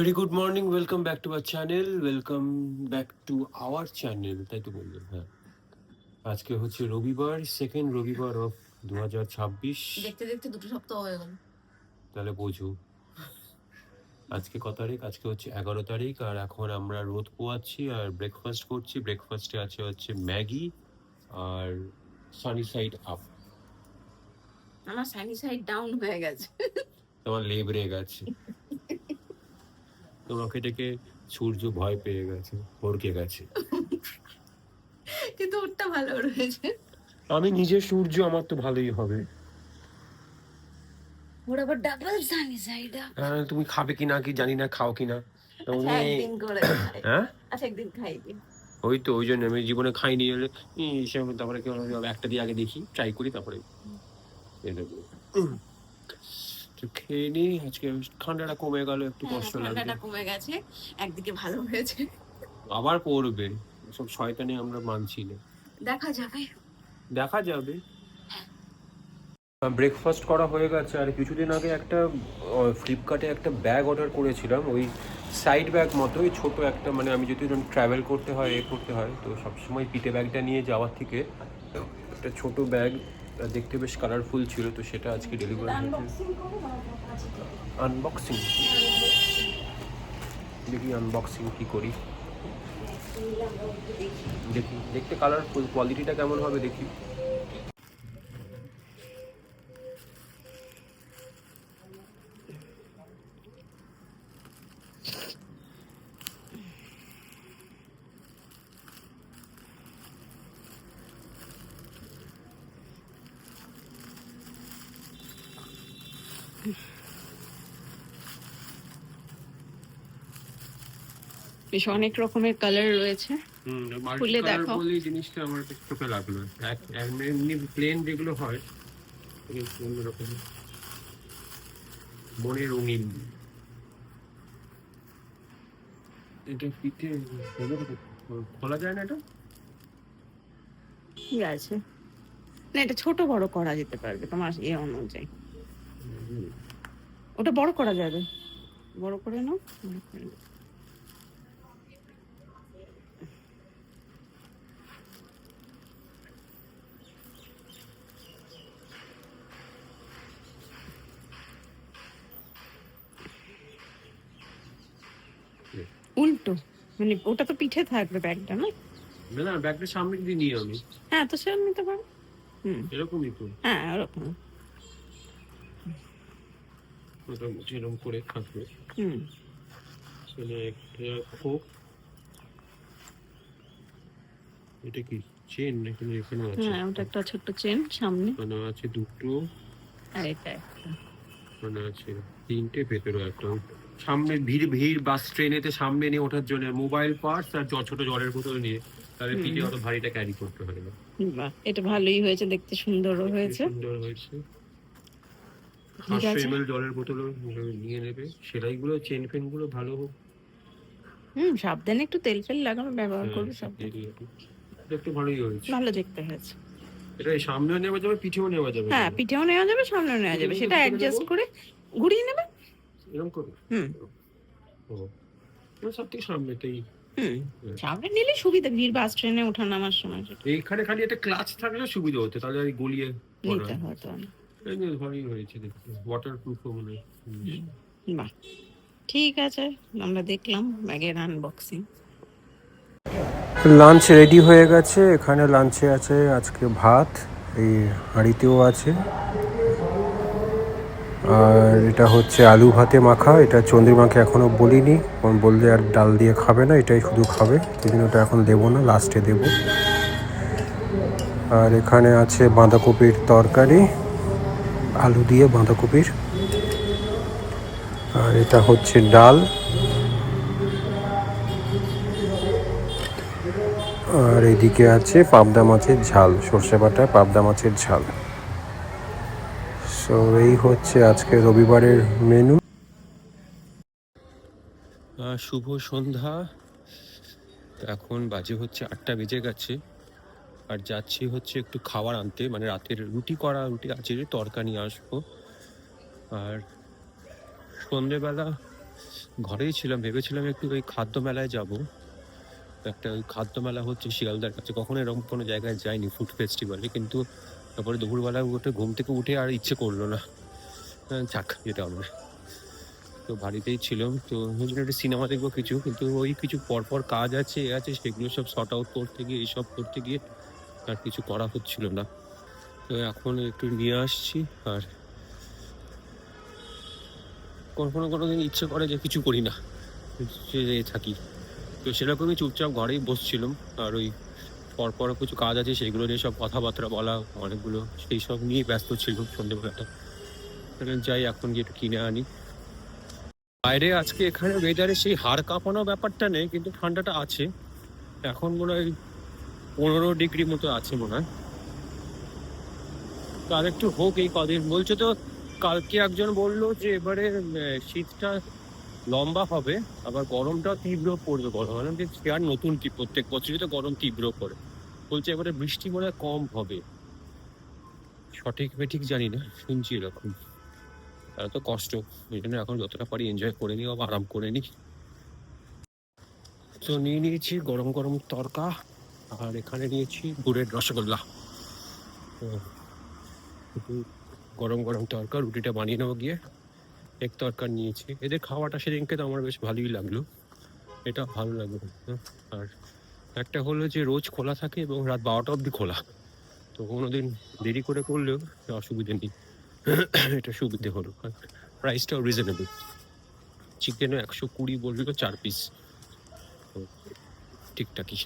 Very good morning, welcome back to our channel, welcome back to our channel, তাই তো বললেন? হ্যাঁ, আজকে হচ্ছে রবিবার, সেকেন্ড রবিবার অফ 2026। দেখতে দেখতে 2 সপ্তাহ হয়ে গেল। তাহলে বোঝো আজকে কত তারিখ। আজকে হচ্ছে 11 তারিখ, আর এখন আমরা রোদ পোয়াচ্ছি আর ব্রেকফাস্ট করছি। ব্রেকফাস্টে আছে হচ্ছে ম্যাগি আর সানি সাইড আপ। আমার সানি সাইড ডাউন হয়ে গেছে। তোমার লেবরে গেছে, তোমাকে ডেকে সূর্য ভয় পেয়ে গেছে, ভরকে গেছে। কিন্তু ওরটা ভালো রয়েছে। আমি নিজে সূর্য, আমার তো ভালোই হবে। ওর আবার ডাবল সানি সাইড আপ। তুমি খাবে কিনা কি জানি না, খাও কিনা। আচ্ছা একদিন করে খাই। হ্যাঁ, আচ্ছা একদিন খাই দিন। ওই তো ওই জন্য আমি জীবনে খাইনি হলে তারপরে কি হলো, একটা দিয়ে আগে দেখি, ট্রাই করি, তারপরে এ দেবো। তো খেয়ে নি। আজকে ঠান্ডাটা কমে গেল, একটু কষ্ট লাগবে। ঠান্ডাটা কমে গেছে, একদিকে ভালো হয়েছে। আবার পড়বে, সব শয়তানি আমরা মানছি না। দেখা যাবে। দেখা যাবে। ব্রেকফাস্ট করা হয়ে গেছে, আর কিছুদিন আগে একটা ফ্লিপকার্টে একটা ব্যাগ অর্ডার করেছিলাম, ওই সাইড ব্যাগ মতোই ছোট একটা, মানে আমি যদি ট্রাভেল করতে হয় করতে হয় তো সবসময় পিঠে ব্যাগটা নিয়ে যাওয়ার থেকে একটা ছোট ব্যাগ দেখতে বেশ কালারফুল ছিল, তো সেটা আজকে ডেলিভারি হয়েছে। আনবক্সিং দেখি, আনবক্সিং কি করি দেখি, দেখতে কালারফুল, কোয়ালিটিটা কেমন হবে দেখি। বেশ অনেক রকমের কালার রয়েছে। খুলে দেখো। জিনিসটা আমার চোখে লাগলো, এমনি প্লেন যেগুলো হয় অন্যরকম, মনে রঙিন। এটা পিঠে খোলা যায় না? এটা কি আছে না, এটা ছোট বড় করা যেতে পারবে তোমার অনুযায়ী। ওটা বড় করা যাবে, বড় করে নাও। উল্টো, মানে ওটা তো পিঠে থাকবে ব্যাগটা, না? না, ব্যাগটা সামনে দিয়ে নিয়ে আমি। হ্যাঁ, তো সেরকম নিতে পারো। এরকমই তো। হ্যাঁ, ওরকম। মোটামুটি এরকম করে থাকবে। একটা খোপ। এটা কি চেন নাকি? এখানে আছে। হ্যাঁ, ওটা একটা ছোট্ট চেন সামনে। মানে আছে দুটো, আর এটা একটা। মানে আছে তিনটে, ভেতরে একটা। সামনে ভিড় ভিড় বাস ট্রেনেতে সামনে নিয়ে ওঠার জন্য মোবাইল পার্স আর ছোট জলের বোতল নিয়ে, তাহলে পিঠে অত ভারীটা ক্যারি করতে হয় না। বাহ, এটা ভালোই হয়েছে, দেখতে সুন্দরও হয়েছে। সুন্দর হয়েছে। 500 ml জলের বোতলও নিয়ে নেবে। সেলাইগুলো, চেন ফেন গুলো ভালো হোক। সাবধানে একটু তেল ফেল লাগানো ব্যবহার করবে সব। একটু ভালোই হয়েছে, ভালো দেখতে হয়েছে। এটা সামনেও নেওয়া যাবে, পিঠেও নেওয়া যাবে। হ্যাঁ, পিঠেও নেওয়া যাবে, সামনেও নেওয়া যাবে, সেটা অ্যাডজাস্ট করে ঘুরিয়ে নেবে। এরকম করে সব থেকে সামনেটাই। সামনে নিলে সুবিধা, ভিড় বাস ট্রেনে ওঠা নামার সময়। এইখানে খালি একটা ক্লাচ থাকলে সুবিধা হতো, তাহলে আর গলিয়ে নিতে হতো না। ভালোই হয়েছে দেখতে, ওয়াটারপ্রুফও মনে হয়। বাহ, ঠিক আছে, আমরা দেখলাম ব্যাগের আনবক্সিং। লাঞ্চ রেডি হয়ে গেছে। এখানে লাঞ্চে আছে আজকে ভাত, এই হাঁড়িতেও আছে, আর এটা হচ্ছে আলু ভাতে মাখা। এটা চন্দ্রিমাকে এখনও বলিনি, কারণ বললে আর ডাল দিয়ে খাবে না, এটাই শুধু খাবে, এই জন্য ওটা এখন দেবো না, লাস্টে দেবো। আর এখানে আছে বাঁধাকপির তরকারি, আলু দিয়ে বাঁধাকপির। আর এটা হচ্ছে ডাল, আর এদিকে আছে পাবদা মাছের ঝাল, সর্ষে বাটা পাবদা মাছের ঝাল। সো এই হচ্ছে আজকে রবিবারের মেনু। শুভ সন্ধ্যা। এখন বাজে হচ্ছে 8টা বেজে গেছে, আর যাচ্ছি হচ্ছে একটু খাবার আনতে, মানে রাতের রুটি আছে, তরকা নিয়ে আসবো। আর সন্ধেবেলা ঘরেই ছিলাম, ভেবেছিলাম একটু ওই খাদ্য মেলায় যাব। একটা ওই খাদ্য মেলা হচ্ছে শিয়ালদার কাছে, কখনো এরকম কোনো জায়গায় যাইনি ফুড ফেস্টিভ্যালে, কিন্তু তারপরে দুপুরবেলা উঠে ঘুম থেকে উঠে আর ইচ্ছে করলো না, থাক যেতে হবে না। তো বাড়িতেই ছিলাম, তো ওই জন্য একটা সিনেমা দেখবো কিছু, কিন্তু ওই কিছু পরপর কাজ আছে এ আছে, সেগুলো সব শর্ট আউট করতে গিয়ে এইসব করতে গিয়ে আর কিছু করা হচ্ছিল না। তো এখন একটু নিয়ে আসছি। আর কোনো দিন ইচ্ছে করে যে কিছু করি না, সে থাকি। তো সেরকমই চুপচাপ ঘরেই বসছিলাম। আর ওই পরপর কিছু কাজ আছে, সেগুলো নিয়ে সব কথাবার্তা বলা অনেকগুলো, সেই সব নিয়ে ব্যস্ত ছিল সন্ধ্যেবেলাটা। যাই এখন গিয়ে একটু কিনে আনি। বাইরে আজকে এখানে ওয়েদারে সেই হাড় কাঁপানো ব্যাপারটা নেই, কিন্তু ঠান্ডাটা আছে। এখন মনে হয় 15 ডিগ্রি মতো আছে মনে হয়। তো আর একটু হোক এই কদিন, বলছে তো। কালকে একজন বললো যে এবারে শীতটা লম্বা হবে, আবার গরমটাও তীব্র পড়বে। গরম মানে যে সে আর নতুন কি, প্রত্যেক বছরই তো গরম তীব্র পড়ে। বলছে এবারে বৃষ্টি মনে হয় কম হবে, সঠিক বেঠিক জানি না, শুনছি এরকম। তারা তো কষ্ট, এই জন্য এখন যতটা পারি এনজয় করে নিই, আবার আরাম করে নিই। তো নিয়ে নিয়েছি গরম গরম তরকা, আর এখানে নিয়েছি গুড়ের রসগোল্লা। তো গরম গরম তরকা, রুটিটা বানিয়ে নেবো গিয়ে। এক তরকা নিয়েছি, এদের খাওয়াটা সেদিনকে তো আমার বেশ ভালোই লাগলো, এটা ভালো লাগলো। আর একটা হলো যে রোজ খোলা থাকে এবং রাত 12টা অবধি খোলা, তো কোনোদিন দেরি করে করলেও অসুবিধে নেই। এটা সুবিধে হলো, আর প্রাইসটাও রিজনেবল। চিকেনও 120 বললো 4 পিস, তো ঠিকঠাকই।